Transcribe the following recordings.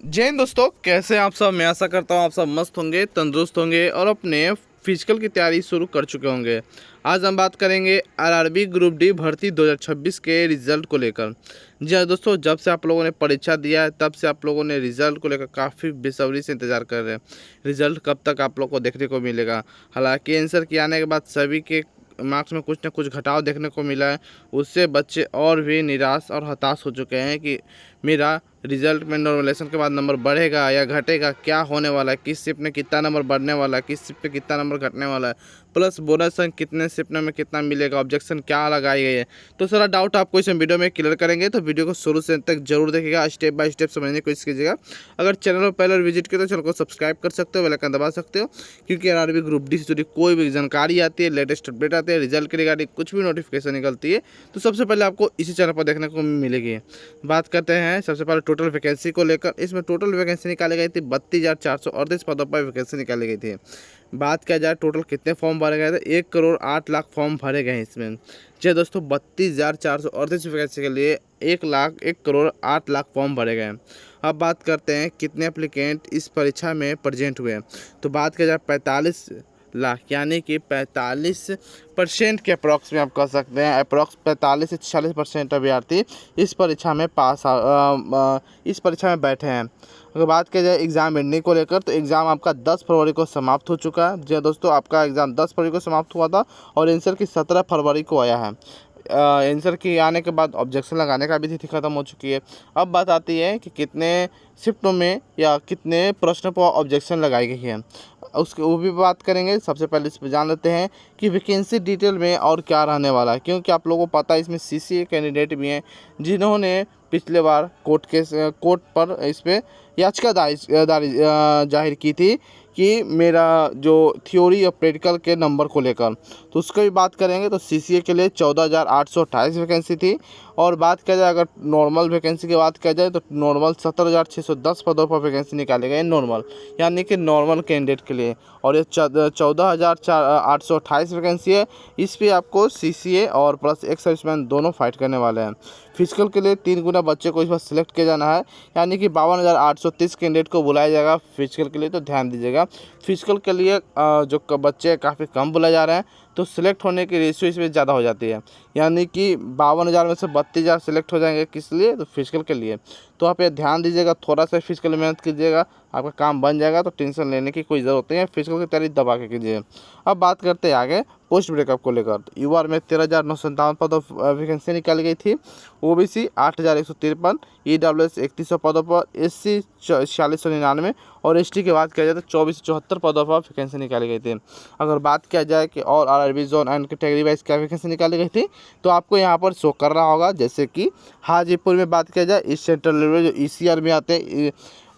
जय हिंद दोस्तों, कैसे हैं आप सब। मैं आशा करता हूं आप सब मस्त होंगे, तंदुरुस्त होंगे और अपने फिजिकल की तैयारी शुरू कर चुके होंगे। आज हम बात करेंगे आरआरबी ग्रुप डी भर्ती 2026 के रिजल्ट को लेकर। जी हाँ दोस्तों, जब से आप लोगों ने परीक्षा दिया है तब से आप लोगों ने रिजल्ट को लेकर काफ़ी बेसब्री से इंतज़ार कर रहे हैं। रिजल्ट कब तक आप लोग को देखने को मिलेगा। हालांकि आंसर के आने के बाद सभी के मार्क्स में कुछ न कुछ घटाव देखने को मिला है। उससे बच्चे और भी निराश और हताश हो चुके हैं कि मेरा रिजल्ट में नॉर्मलाइजेशन के बाद नंबर बढ़ेगा या घटेगा, क्या होने वाला है, किस शिफ्ट में कितना नंबर बढ़ने वाला है, किस शिफ्ट पे कितना नंबर घटने वाला है, प्लस बोनस अंक कितने शिफ्ट में कितना मिलेगा, ऑब्जेक्शन क्या लगाई गई है। तो सारा डाउट आपको इस वीडियो में क्लियर करेंगे, तो वीडियो को शुरू से अंत तक जरूर देखिएगा, स्टेप बाय स्टेप समझने की कोशिश कीजिएगा। अगर चैनल पर पहले विजिट किया तो चैनल को सब्सक्राइब कर सकते हो, बेल आइकन दबा सकते हो, क्योंकि आरआरबी ग्रुप डी से जुड़ी कोई भी जानकारी आती है, लेटेस्ट अपडेट आती है, रिजल्ट के रिगार्डिंग कुछ भी नोटिफिकेशन निकलती है तो सबसे पहले आपको इसी चैनल पर देखने को मिलेगी। बात करते हैं सबसे पहले टोटल वैकेंसी को लेकर। इसमें टोटल वैकेंसी निकाली गई थी 32,438 पदों पर वैकेंसी निकाली गई थी। बात किया जाए टोटल कितने फॉर्म भरे गए थे, 1,08,00,000 फॉर्म भरे गए हैं इसमें। जी दोस्तों, 32,438 वैकेंसी के लिए 1,08,00,000 फॉर्म भरे गए हैं। अब बात करते हैं कितने एप्लीकेंट इस परीक्षा में प्रेजेंट हुए। तो बात किया जाए 45 लाख, यानी कि 45% के अप्रॉक्स में आप कह सकते हैं। अप्रॉक्स 45 से 46% अभ्यर्थी इस परीक्षा में इस परीक्षा में बैठे हैं। अगर बात की जाए एग्ज़ाम एंडिंग को लेकर, तो एग्ज़ाम आपका 10 फरवरी को समाप्त हो चुका है। जी दोस्तों, आपका एग्ज़ाम 10 फरवरी को समाप्त हुआ था और आंसर की 17 फरवरी को आया है। आंसर की आने के बाद ऑब्जेक्शन लगाने का भी तिथि खत्म हो चुकी है। अब बात आती है कि कितने शिफ्टों में या कितने प्रश्नों पर ऑब्जेक्शन लगाई गई है, उसकी वो भी बात करेंगे। सबसे पहले इस पर जान लेते हैं कि वैकेंसी डिटेल में और क्या रहने वाला है, क्योंकि आप लोगों को पता है इसमें सीसीए कैंडिडेट भी हैं जिन्होंने पिछले बार कोर्ट पर इस पर याचिका जाहिर की थी कि मेरा जो थ्योरी और प्रैक्टिकल के नंबर को लेकर, तो उसकी भी बात करेंगे। तो सीसीए के लिए 14,828 वैकेंसी थी। और बात किया जाए अगर नॉर्मल वैकेंसी की बात किया जाए तो नॉर्मल 17,610 पदों पर वैकेंसी निकाले गए नॉर्मल, यानी कि नॉर्मल कैंडिडेट के लिए। और ये 14,828 वैकेंसी है। इस पर आपको सीसीए और प्लस एक सर्विसमैन दोनों फाइट करने वाले हैं। फिजिकल के लिए 3 गुना बच्चे को इस बार सिलेक्ट किया जाना है, यानी कि 52,830 कैंडिडेट को बुलाया जाएगा फिजिकल के लिए। तो ध्यान दीजिएगा, फिजिकल के लिए जो बच्चे काफ़ी कम बुलाए जा रहे हैं, तो सिलेक्ट होने की रेशियो इसमें ज़्यादा हो जाती है, यानी कि 52,000 में से 32,000 सिलेक्ट हो जाएंगे। किस लिए? तो फिजिकल के लिए। तो आप ये ध्यान दीजिएगा, थोड़ा सा फिजिकल मेहनत कीजिएगा, आपका काम बन जाएगा। तो टेंशन लेने की कोई ज़रूरत नहीं है, फिजिकल की तैयारी दबा के कीजिए। अब बात करते हैं आगे पोस्ट ब्रेकअप को लेकर। यूआर में 13,957 पदों वैकेंसी निकाली गई थी। ओबीसी 8,153, ईडब्ल्यूएस 3,100 पदों पर, एससी 4,699 और एसटी की बात किया जाए तो 2,474 पदों पर वैकेंसी निकाली गई थी। अगर बात किया जाए कि और RRB zone and category wise क्या वैकेंसी निकाली गई थी, तो आपको यहाँ पर शो कर रहा होगा। जैसे कि हाजीपुर में बात किया जाए, इस सेंट्रल रेलवे जो ईसीआर में आते हैं,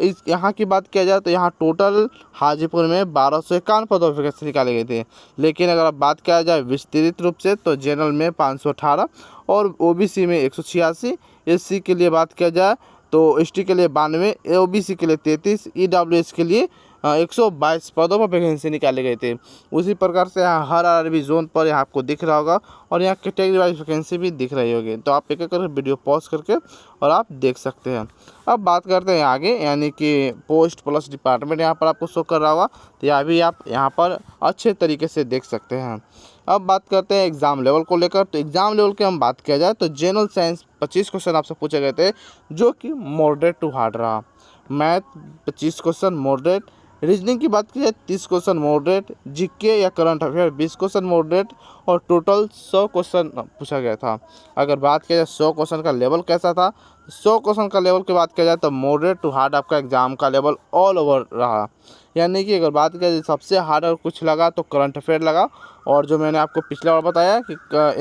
इस यहाँ की बात किया जाए तो यहाँ टोटल हाजीपुर में 1,251 पदों पर वैकेंसी निकाली गई थी। लेकिन अगर आप बात किया जाए विस्तृत रूप से, तो जनरल में 518 और ओबीसी में 186, एससी के लिए बात किया जाए तो एसटी के लिए 92, ओबीसी के लिए 33, ईडब्ल्यूएस के लिए 122 पदों पर वैकेंसी निकाले गए थे। उसी प्रकार से यहाँ हर आरआरबी जोन पर यहाँ आपको दिख रहा होगा और यहाँ कैटेगरी वाइज वैकेंसी भी दिख रही होगी। तो आप एक एक करके वीडियो पॉज करके और आप देख सकते हैं। अब बात करते हैं आगे, यानी कि पोस्ट प्लस डिपार्टमेंट यहाँ पर आपको शो कर रहा होगा, तो यह भी आप यहाँ पर अच्छे तरीके से देख सकते हैं। अब बात करते हैं एग्ज़ाम लेवल को लेकर। तो एग्ज़ाम लेवल की हम बात किया जाए तो जनरल साइंस 25 क्वेश्चन आपसे पूछे गए थे, जो कि मॉडरेट टू हार्ड रहा। Math 25 question moderate. रीजनिंग की बात की जाए 30 क्वेश्चन मॉडरेट। जीके या करंट अफेयर 20 क्वेश्चन मॉडरेट और टोटल 100 क्वेश्चन पूछा गया था। अगर बात किया जाए 100 क्वेश्चन का लेवल कैसा था, 100 क्वेश्चन का लेवल की बात किया जाए तो मॉडरेट टू हार्ड आपका एग्जाम का लेवल ऑल ओवर रहा। यानी कि अगर बात किया जाए सबसे हार्ड और कुछ लगा तो करंट अफेयर लगा, और जो मैंने आपको पिछले बार बताया कि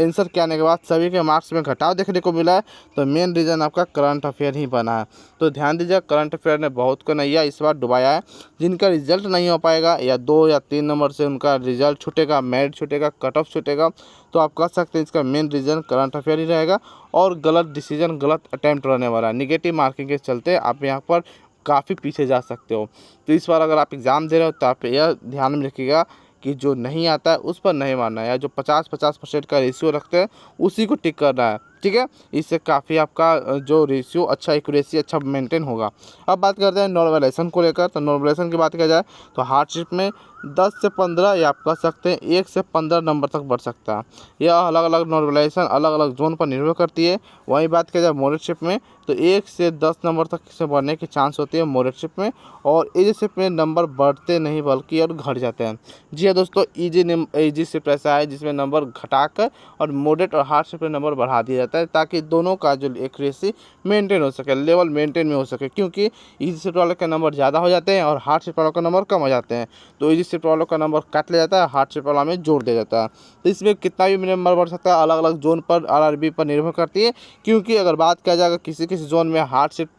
आंसर के आने के बाद सभी के मार्क्स में घटाव देखने को मिला है, तो मेन रीज़न आपका करंट अफेयर ही बना है। तो ध्यान दीजिए, करंट अफेयर ने बहुत को नैया इस बार डुबाया है। जिनका रिजल्ट नहीं हो पाएगा या 2 या 3 नंबर से उनका रिजल्ट छूटेगा, मेरिट छूटेगा, कट ऑफ छूटेगा, तो आप कह सकते हैं इसका मेन रीज़न करंट अफेयर ही रहेगा। और गलत डिसीजन, गलत अटैम्प्ट रहने वाला है। निगेटिव मार्किंग के चलते आप यहाँ पर काफ़ी पीछे जा सकते हो। तो इस बार अगर आप एग्ज़ाम दे रहे हो तो आप यह ध्यान में रखिएगा कि जो नहीं आता है उस पर नहीं मारना है, या जो 50-50% का रेशियो रखते हैं उसी को टिक करना है। ठीक है। इससे काफ़ी आपका जो रेशियो अच्छा, एक्यूरेसी अच्छा मेंटेन होगा। अब बात करते हैं नॉर्मलाइजेशन को लेकर। तो नॉर्मलाइजेशन की बात किया जाए तो हार्डशिप में 10 से 15 या आप कह सकते हैं 1 से 15 नंबर तक बढ़ सकता है। यह अलग अलग नॉर्मलाइजेशन अलग अलग जोन पर निर्भर करती है। वहीं बात किया जाए मॉडरेटशिप में तो 1 से 10 नंबर तक से बढ़ने की चांस होती है मॉडरेटशिप में, और इजी शिप में नंबर बढ़ते नहीं बल्कि और घट जाते हैं। जी हाँ दोस्तों, इजी शिप ऐसा है जिसमें नंबर घटाकर और मॉडरेट और हार्ड शिप में नंबर बढ़ा दिया जाता है, ताकि दोनों का जो एक्यूरेसी मेंटेन हो सके, लेवल मेंटेन में हो सके। क्योंकि इजी शिफ्ट वालों के नंबर ज़्यादा हो जाते हैं और हार्ड शिफ्ट वालों का नंबर कम हो जाते हैं, तो इजी शिफ्ट वालों का नंबर काट लिया जाता है, हार्ड शिफ्ट वाला में जोड़ दिया जाता है। तो इसमें कितना भी नंबर बढ़ सकता है, अलग अलग जोन पर आरआरबी पर निर्भर करती है। क्योंकि अगर बात किया जाएगा किसी किसी जोन में हार्ड शिफ्ट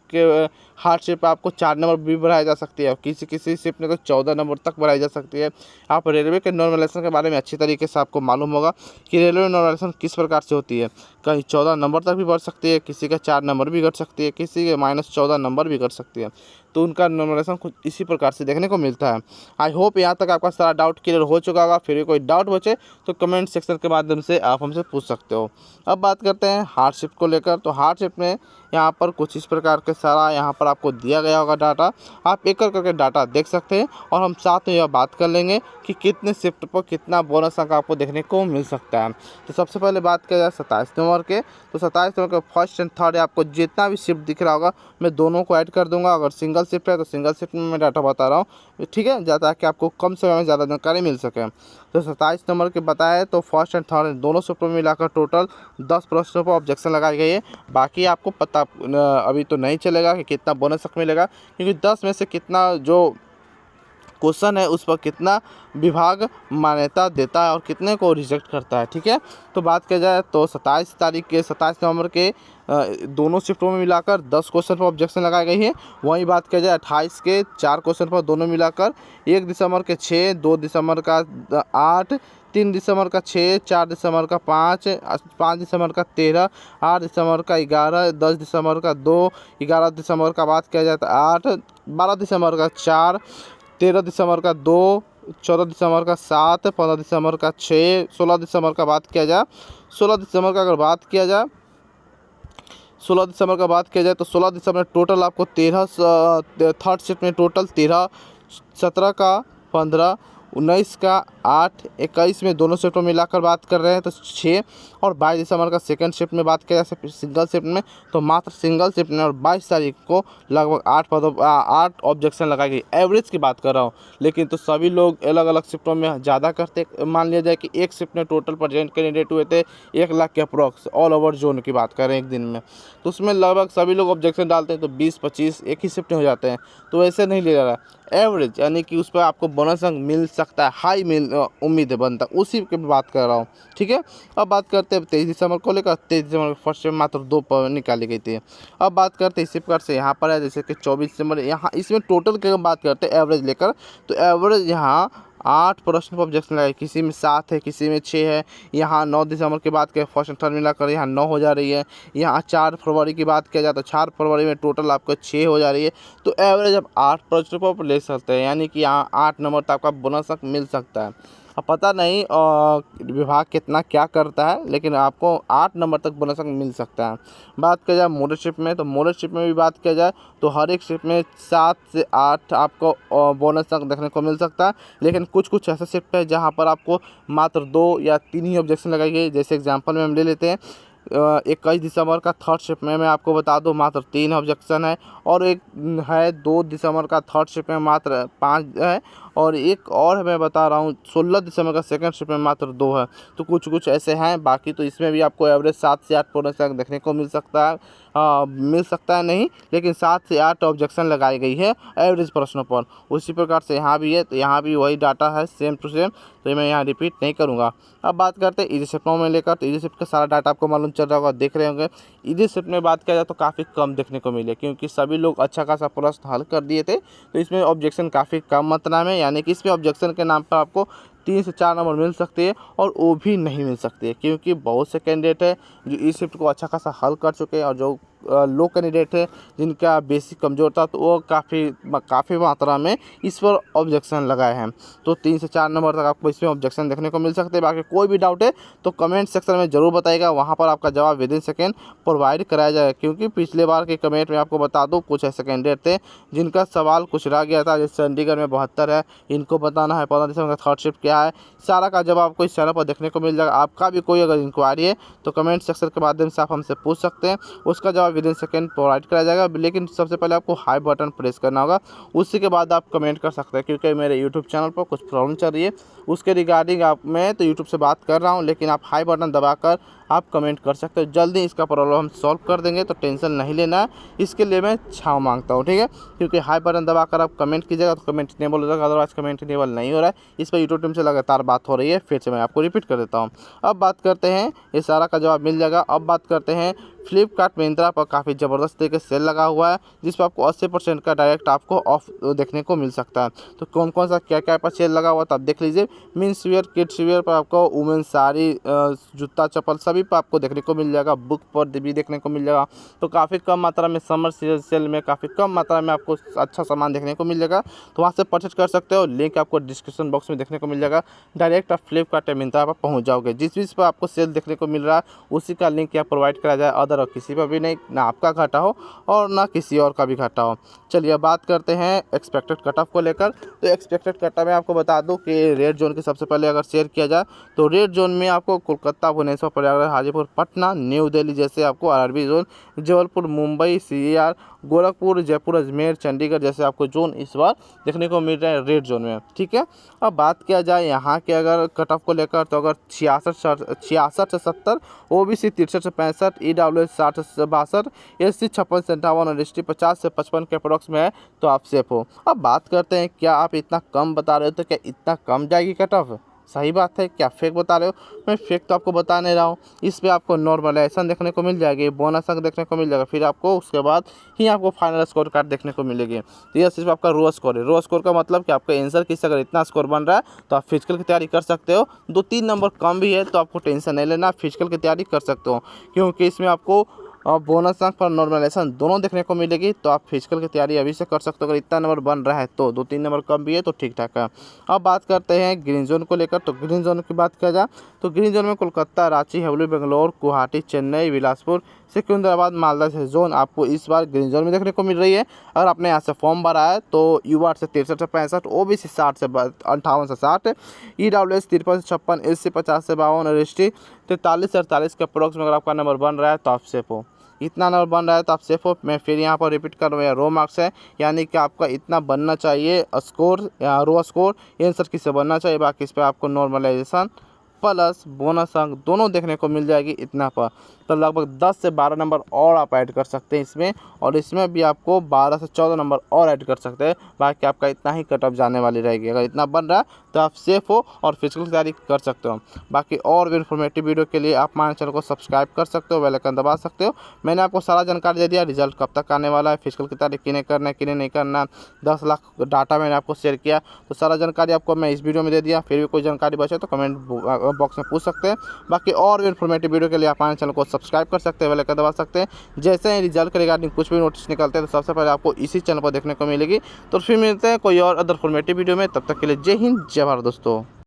पर आपको 4 नंबर भी बढ़ाई जा सकती है, और किसी किसी शिफ्ट में तो 14 नंबर तक बढ़ाई जा सकती है। आप रेलवे के नॉर्मलाइजेशन के बारे में अच्छी तरीके से आपको मालूम होगा कि रेलवे नॉर्मलाइजेशन किस प्रकार से होती है। कहीं 14 नंबर तक भी बढ़ सकती है, किसी का 4 नंबर भी घट सकती है, किसी के -14 नंबर भी घट सकती है। तो उनका नॉर्मलाइजेशन कुछ इसी प्रकार से देखने को मिलता है। आई होप यहाँ तक आपका सारा डाउट क्लियर हो चुका होगा। फिर भी कोई डाउट बचे तो कमेंट सेक्शन के माध्यम से आप हमसे पूछ सकते हो। अब बात करते हैं हार्ड शिफ्ट को लेकर। तो हार्ड शिफ्ट में यहाँ पर कुछ इस प्रकार के सारा यहाँ पर आपको दिया गया होगा डाटा, आप एक करके डाटा देख सकते हैं, और हम साथ में यह बात कर लेंगे कि कितने शिफ्ट पर कितना बोनस अंक आपको देखने को मिल सकता है। तो सबसे पहले बात किया जाए 27 नंबर के, तो 27 नंबर के फर्स्ट एंड थर्ड आपको जितना भी शिफ्ट दिख रहा होगा मैं दोनों को ऐड कर दूंगा। अगर सिंगल शिफ्ट है तो सिंगल शिफ्ट में मैं डाटा बता रहा हूँ, ठीक है, ज़्यादा कि आपको कम समय में ज़्यादा जानकारी मिल सके। तो 27 नंबर के बताए तो फर्स्ट एंड थर्ड दोनों शिफ्टों में मिलाकर टोटल 10 प्रश्नों पर ऑब्जेक्शन लगाई गई है। बाकी आपको पता अभी तो नहीं चलेगा कि कितना बोनस तक मिलेगा, क्योंकि 10 में से कितना जो क्वेश्चन है उस पर कितना विभाग मान्यता देता है और कितने को रिजेक्ट करता है, ठीक है। तो बात किया जाए तो 27 नवंबर के दोनों शिफ्टों में मिलाकर 10 क्वेश्चन पर ऑब्जेक्शन लगाई गई है। वहीं बात किया जाए 28 के 4 क्वेश्चन पर दोनों मिलाकर 1 दिसंबर के 6, 2 दिसंबर का 8, 3 दिसंबर का 6, 4 दिसंबर का 5, 5 दिसंबर का 13, 8 दिसंबर का 11, 10 दिसंबर का 2, 11 दिसंबर का बात किया जाए तो 8, 12 दिसंबर का 4, 13 दिसंबर का 2, 14 दिसंबर का 7, 15 दिसंबर का 6, 16 दिसंबर का बात किया जाए 16 दिसंबर का अगर बात किया जाए 16 दिसंबर का बात किया जाए तो 16 दिसंबर में टोटल आपको 13 थर्ड शिफ्ट में टोटल 13, 17 का 15, 19 का 8, 21 में दोनों शिफ्ट में मिलाकर बात कर रहे हैं तो 6, और 22 दिसंबर का सेकंड शिफ्ट में बात किया जाए सिंगल शिफ्ट में तो मात्र सिंगल शिफ्ट में और 22 तारीख को लगभग 8 ऑब्जेक्शन लगाई गई। एवरेज की बात कर रहा हूँ, लेकिन तो सभी लोग अलग अलग शिफ्टों में ज़्यादा करते। मान लिया जाए कि एक शिफ्ट में टोटल प्रेजेंट कैंडिडेट हुए थे 1 लाख के अप्रॉक्स, ऑल ओवर जोन की बात करें एक दिन में, तो उसमें लगभग सभी लोग ऑब्जेक्शन डालते हैं तो 20-25 एक ही शिफ्ट में हो जाते हैं। तो ऐसे नहीं ले जा रहा एवरेज, यानी कि उस पर आपको बोनस अंक मिल सकता है, हाई उम्मीद है बनता, उसी की बात कर रहा हूँ, ठीक है। अब बात करते हैं 23 दिसंबर को लेकर। 23 दिसंबर के फर्स्ट में मात्र 2 निकाली गई थी। अब बात करते हैं इसी प्रकार से यहाँ पर है, जैसे कि 24 दिसंबर, यहाँ इसमें टोटल की बात करते हैं एवरेज लेकर, तो एवरेज यहाँ 8 प्रश्न पर ऑब्जेक्शन लगाए, किसी में 7 है, किसी में 6 है। यहाँ 9 दिसंबर की बात करें फर्स्ट एंड थर्ड मिलाकर यहाँ 9 हो जा रही है। यहाँ 4 फरवरी की बात किया जाए तो 4 फरवरी में टोटल आपको 6 हो जा रही है। तो एवरेज आप 8 प्रश्नों पर ले सकते हैं, यानी कि यहाँ 8 नंबर तक आपका बोनस तक मिल सकता है। अब पता नहीं विभाग कितना क्या करता है, लेकिन आपको 8 नंबर तक बोनस अंक मिल सकता है। बात किया जाए मॉडल शिफ्ट में, तो मॉडल शिफ्ट में भी बात किया जाए तो हर एक शिफ्ट में 7 से 8 आपको बोनस अंक देखने को मिल सकता है। लेकिन कुछ कुछ ऐसे शिफ्ट है जहाँ पर आपको मात्र 2 या 3 ही ऑब्जेक्शन लगाई गई। जैसे एग्जाम्पल में हम ले लेते हैं 21 दिसंबर का थर्ड शिफ्ट में मैं आपको बता दूं मात्र 3 ऑब्जेक्शन है, और एक है 2 दिसंबर का थर्ड शिफ्ट में मात्र 5 है, और एक और मैं बता रहा हूँ 16 दिसंबर का सेकंड शिफ्ट में मात्र 2 है। तो कुछ कुछ ऐसे हैं। बाकी तो इसमें भी आपको एवरेज 7 से 8 बोनस तक देखने को मिल सकता है, मिल सकता है नहीं, लेकिन 7 से 8 ऑब्जेक्शन लगाई गई है एवरेज प्रश्नों पर। उसी प्रकार से यहाँ भी है, तो यहाँ भी वही डाटा है सेम टू सेम, तो मैं यहाँ रिपीट नहीं करूँगा। अब बात करते हैं इजी शिफ्टों में लेकर, तो इजी शिफ्ट का सारा डाटा आपको मालूम चल रहा होगा, देख रहे होंगे। इजी शिफ्ट में बात किया जाए तो काफ़ी कम देखने को मिले, क्योंकि सभी लोग अच्छा खासा प्रश्न हल कर दिए थे, तो इसमें ऑब्जेक्शन काफ़ी कम मात्रा में, यानी कि इसमें ऑब्जेक्शन के नाम पर आपको 3 से 4 नंबर मिल सकते हैं, और वो भी नहीं मिल सकते, क्योंकि बहुत से कैंडिडेट है जो इस शिफ्ट को अच्छा खासा हल कर चुके हैं और जो लो कैंडिडेट है, जिनका बेसिक कमज़ोर था, तो वो काफ़ी मात्रा में इस पर ऑब्जेक्शन लगाए हैं। तो 3 से 4 नंबर तक आपको इसमें ऑब्जेक्शन देखने को मिल सकते हैं। बाकी कोई भी डाउट है तो कमेंट सेक्शन में ज़रूर बताइएगा, वहाँ पर आपका जवाब विदिन सेकेंड प्रोवाइड कराया जाएगा। क्योंकि पिछले बार के कमेंट में आपको बता दूँ, कुछ ऐसे कैंडिडेट थे जिनका सवाल कुछ रह गया था। जैसे चंडीगढ़ में 72 है, इनको बताना है 15 दिसंबर का थर्ड शिफ्ट क्या है, सारा का जवाब आपको इस चैनल पर देखने को मिल जाएगा। आपका भी कोई अगर इंक्वायरी है तो कमेंट सेक्शन के माध्यम से आप हमसे पूछ सकते हैं, उसका जवाब विदिन सेकेंड प्रोवाइड कराया जाएगा। लेकिन सबसे पहले आपको हाई बटन प्रेस करना होगा, उसी के बाद आप कमेंट कर सकते हैं। क्योंकि मेरे यूट्यूब चैनल पर कुछ प्रॉब्लम चल रही है, उसके रिगार्डिंग मैं तो यूट्यूब से बात कर रहा हूँ, लेकिन आप हाई बटन दबाकर आप कमेंट कर सकते हो। जल्दी इसका प्रॉब्लम हम सॉल्व कर देंगे, तो टेंशन नहीं लेना है, इसके लिए मैं क्षमा मांगता हूँ, ठीक है। क्योंकि हाई बटन दबाकर आप कमेंट कीजिएगा तो कमेंट इनेबल हो जाएगा, अदरवाइज कमेंट इनेबल नहीं हो रहा है। इस पर यूट्यूब टीम से लगातार बात हो रही है, फिर से मैं आपको रिपीट कर देता हूँ। अब बात करते हैं, ये सारा का जवाब मिल जाएगा। अब बात करते हैं, फ्लिपकार्ट मिंत्रा पर काफ़ी ज़बरदस्त तरीके से सेल लगा हुआ है, जिस पर आपको 80% का डायरेक्ट आपको ऑफ देखने को मिल सकता है। तो कौन कौन सा क्या क्या पर सेल लगा हुआ था आप देख लीजिए। मीन्स वेयर, किड्स वेयर पर आपको, वुमेन साड़ी, जूता चप्पल सभी पर आपको देखने को मिल जाएगा। बुक पर भी देखने को मिल जाएगा। तो काफ़ी कम मात्रा में समर सेल में काफ़ी कम मात्रा में आपको अच्छा सामान देखने को मिल जाएगा, तो वहाँ से परचेज कर सकते हो। लिंक आपको डिस्क्रिप्शन बॉक्स में देखने को मिल जाएगा। डायरेक्ट आप फ्लिपकार्ट या मिंत्रा पर पहुँच जाओगे। जिस चीज़ पर आपको सेल देखने को मिल रहा है उसी का लिंक यहाँ प्रोवाइड करा जाए, अदर और किसी पर भी नहीं, ना आपका घाटा हो और ना किसी और का भी घाटा हो। चलिए बात करते हैं एक्सपेक्टेड कट ऑफ को लेकर। तो एक्सपेक्टेड कट ऑफ में आपको बता दूं कि रेड जोन की सबसे पहले अगर शेयर किया जाए तो रेड जोन में आपको कोलकाता, भुवनेश्वर, प्रयागराज, हाजीपुर, पटना, न्यू दिल्ली जैसे आपको RRB zone, Jabalpur, Mumbai, CR, Gorakhpur, Jaipur, Ajmer, Chandigarh जैसे आपको जोन इस बार देखने को मिल रहे हैं रेड जोन में, ठीक है। अब बात किया जाए यहाँ के अगर कट ऑफ को लेकर, तो अगर 66 से 70, ओबीसी 63 से 65, ईडब्ल्यूएस 60 से 62, एससी 56 से 58 और एसटी 50 से 55 के अप्रोक्स में है, तो आप सेफ हो। अब बात करते हैं, क्या आप इतना कम बता रहे हो, तो क्या इतना कम जाएगी कट ऑफ? सही बात है, क्या फेक बता रहे हो? मैं फेक तो आपको बता नहीं रहा हूँ। इस पे आपको नॉर्मलाइजेशन देखने को मिल जाएगी, बोनस अंक देखने को मिल जाएगा, फिर आपको उसके बाद ही आपको फाइनल स्कोर कार्ड देखने को मिलेगी। तो यह सिर्फ आपका रो स्कोर है। रो स्कोर का मतलब कि आपका आंसर किससे अगर इतना स्कोर बन रहा है तो आप फिजिकल की तैयारी कर सकते हो। 2-3 नंबर कम भी है तो आपको टेंशन नहीं लेना, फिजिकल की तैयारी कर सकते हो। क्योंकि इसमें आपको बोनस अंक पर नॉर्मलाइजेशन दोनों देखने को मिलेगी, तो आप फिजिकल की तैयारी अभी से कर सकते हो। अगर इतना नंबर बन रहा है तो 2-3 नंबर कम भी है तो ठीक ठाक है। अब बात करते हैं ग्रीन जोन को लेकर। तो ग्रीन जोन की बात किया जाए तो ग्रीन जोन में कोलकाता, रांची, हुबली, बेंगलोर, गुवाहाटी, चेन्नई, बिलासपुर, सिकंदराबाद, मालदा से जोन आपको इस बार ग्रीन जोन में देखने को मिल रही है। अगर आपने यहाँ से फॉर्म भरा है तो युवा से 63 से 65, ओबीसी 60 से 58 से 60, ईडब्ल्यूएस 53 से 56, एससी 50 से 52 और एसटी 43 से 48 के अप्रोक्स में अगर आपका नंबर बन रहा है तो आप सेफ हो। इतना नंबर बन रहा है तो आप सेफ हो। मैं फिर यहाँ पर रिपीट कर रहा हूँ, रो मार्क्स है, यानी कि आपका इतना बनना चाहिए स्कोर या रो स्कोर, आंसर किससे बनना चाहिए। बाकी इस पर आपको नॉर्मलाइजेशन प्लस बोनस अंक दोनों देखने को मिल जाएगी इतना पर। तो लगभग 10 से 12 नंबर और आप ऐड कर सकते हैं इसमें, और इसमें भी आपको 12 से 14 नंबर और ऐड कर सकते हैं। बाकी आपका इतना ही कट ऑफ जाने वाली रहेगी। अगर इतना बन रहा है तो आप सेफ हो और फिजिकल तैयारी कर सकते हो। बाकी और भी इन्फॉर्मेटिव वीडियो के लिए आप हमारे चैनल को सब्सक्राइब कर सकते हो, बेल आइकन दबा सकते हो। मैंने आपको सारा जानकारी दे दिया, रिजल्ट कब तक आने वाला है, फिजिकल की तैयारी किन्हें करना है किन्हें नहीं करना है, 10 लाख डाटा मैंने आपको शेयर किया, तो सारा जानकारी आपको मैं इस वीडियो में दे दिया। फिर भी कोई जानकारी बचे तो कमेंट बॉक्स में पूछ सकते हैं। बाकी और भी इन्फॉर्मेटिव वीडियो के लिए आप हमारे चैनल को सब्सक्राइब कर सकते हैं, बेल आइकन दबा सकते हैं। जैसे ही रिजल्ट के रिगार्डिंग कुछ भी नोटिस निकलते हैं तो सबसे पहले आपको इसी चैनल पर देखने को मिलेगी। तो फिर मिलते हैं कोई और अदर इन्फॉर्मेटिव वीडियो में, तब तक के लिए जय हिंद, जय भारत दोस्तों।